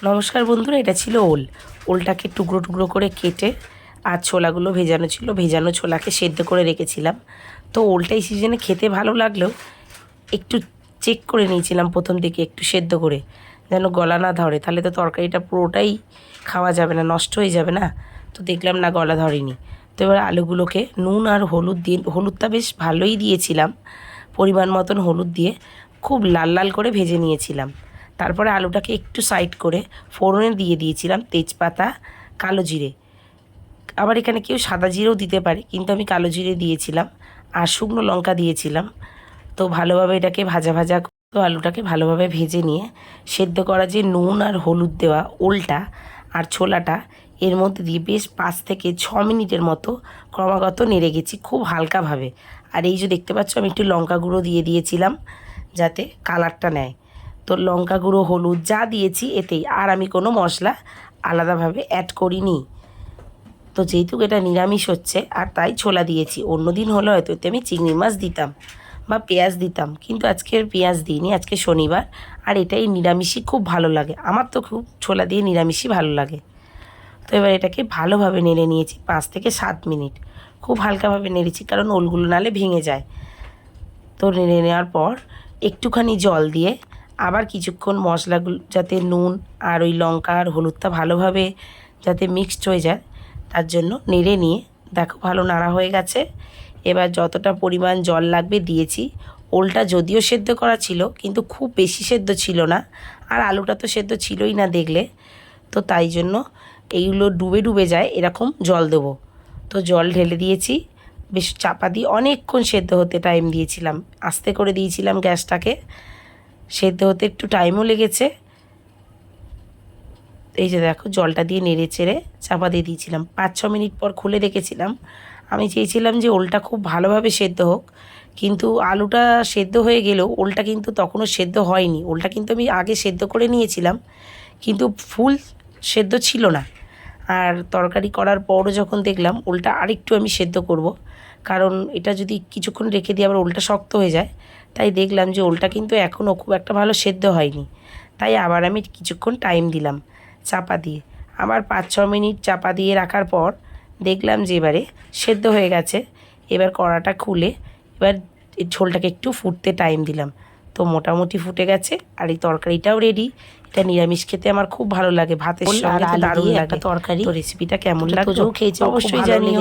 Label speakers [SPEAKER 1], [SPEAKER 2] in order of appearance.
[SPEAKER 1] নমস্কার বন্ধুরা, এটা ছিল ওল। ওলটাকে টুকরো টুকরো করে কেটে আর ছোলাগুলো ভেজানো ছিল, ভেজানো ছোলাকে সেদ্ধ করে রেখেছিলাম। তো ওলটা এই সিজনে খেতে ভালো লাগলেও একটু চেক করে নিয়েছিলাম প্রথম দিকে, একটু সেদ্ধ করে, যেন গলা না ধরে, তাহলে তো তরকারিটা পুরোটাই খাওয়া যাবে না, নষ্ট হয়ে যাবে না। তো দেখলাম না, গলা ধরেনি। তো এবার আলুগুলোকে নুন আর হলুদ দিয়ে, হলুদটা বেশ ভালোই দিয়েছিলাম, পরিমাণ মতন হলুদ দিয়ে খুব লাল লাল করে ভেজে নিয়েছিলাম। তারপরে আলুটাকে একটু সাইড করে ফোড়নে দিয়ে দিয়েছিলাম তেজপাতা, কালো জিরে। আবার এখানে কেউ সাদা জিরেও দিতে পারে, কিন্তু আমি কালো জিরে দিয়েছিলাম আর শুকনো লঙ্কা দিয়েছিলাম। তো ভালোভাবে এটাকে ভাজা ভাজা, তো আলুটাকে ভালোভাবে ভেজে নিয়ে সেদ্ধ করা যে নুন আর হলুদ দেওয়া ওলটা আর ছোলাটা এর মধ্যে দিয়ে বেশ 5 থেকে 6 মিনিটের মতো ক্রমাগত নেড়ে গেছি খুব হালকাভাবে। আর এই যে দেখতে পাচ্ছ, আমি একটু লঙ্কা গুঁড়ো দিয়ে দিয়েছিলাম যাতে কালারটা নেয়। তো লঙ্কা গুঁড়ো, হলুদ যা দিয়েছি এতেই, আর আমি কোনো মশলা আলাদাভাবে অ্যাড করিনি। তো যেহেতু এটা নিরামিষ হচ্ছে আর তাই ছোলা দিয়েছি। অন্য দিন হলে হয়তো এতে আমি চিংড়ি মাছ দিতাম বা পেঁয়াজ দিতাম, কিন্তু আজকে পেঁয়াজ দিইনি, আজকে শনিবার আর এটাই নিরামিষই খুব ভালো লাগে আমার। তো খুব ছোলা দিয়ে নিরামিষই ভালো লাগে। তো এবার এটাকে ভালোভাবে নেড়ে নিয়েছি 5 থেকে 7 মিনিট, খুব হালকাভাবে নেড়েছি, কারণ ওলগুলো নালে ভেঙে যায়। তো নেড়ে নেওয়ার পর একটুখানি জল দিয়ে আবার কিছুক্ষণ মশলাগুলো যাতে নুন আর ওই লঙ্কা আর হলুদটা ভালোভাবে যাতে মিক্সড হয়ে যায়, তার জন্য নেড়ে নিয়ে দেখো ভালো নাড়া হয়ে গেছে। এবার যতটা পরিমাণ জল লাগবে দিয়েছি। ওলটা যদিও সেদ্ধ করা ছিল, কিন্তু খুব বেশি সেদ্ধ ছিল না, আর আলুটা তো সেদ্ধ ছিলই না দেখলে। তো তাই জন্য এইগুলো ডুবে ডুবে যায় এরকম জল দেবো। তো জল ঢেলে দিয়েছি, বেশ চাপা দিয়ে অনেকক্ষণ সেদ্ধ হতে টাইম দিয়েছিলাম, আস্তে করে দিয়েছিলাম গ্যাসটাকে, সেদ্ধ হতে একটু টাইমও লেগেছে। এই যে দেখো, জলটা দিয়ে নেড়ে চেড়ে চাপা দিয়ে দিয়েছিলাম। 5-6 মিনিট পর খুলে দেখেছিলাম। আমি চেয়েছিলাম যে ওলটা খুব ভালোভাবে সেদ্ধ হোক, কিন্তু আলুটা সেদ্ধ হয়ে গেলেও ওলটা কিন্তু তখনও সেদ্ধ হয়নি। ওলটা কিন্তু আমি আগে সেদ্ধ করে নিয়েছিলাম, কিন্তু ফুল সেদ্ধ ছিল না। আর তরকারি করার পরও যখন দেখলাম ওলটা আরেকটু আমি সেদ্ধ করব, কারণ এটা যদি কিছুক্ষণ রেখে দিই আবার ওলটা শক্ত হয়ে যায়। তাই দেখলাম যে ওলটা কিন্তু এখনও খুব একটা ভালো সেদ্ধ হয়নি। তাই আবার আমি কিছুক্ষণ টাইম দিলাম চাপা দিয়ে। আবার 5-6 মিনিট চাপা দিয়ে রাখার পর দেখলাম যে এবারে সেদ্ধ হয়ে গেছে। এবার কড়াটা খুলে এবার এই ঝোলটাকে একটু ফুটতে টাইম দিলাম। তো মোটামুটি ফুটে গেছে আর এই তরকারিটাও রেডি। এটা নিরামিষ খেতে আমার খুব ভালো লাগে, ভাতের সঙ্গে তো দারুণ লাগে একটা তরকারি। তো রেসিপিটা কেমন লাগলো
[SPEAKER 2] খেয়েছে,
[SPEAKER 1] অবশ্যই জানিও।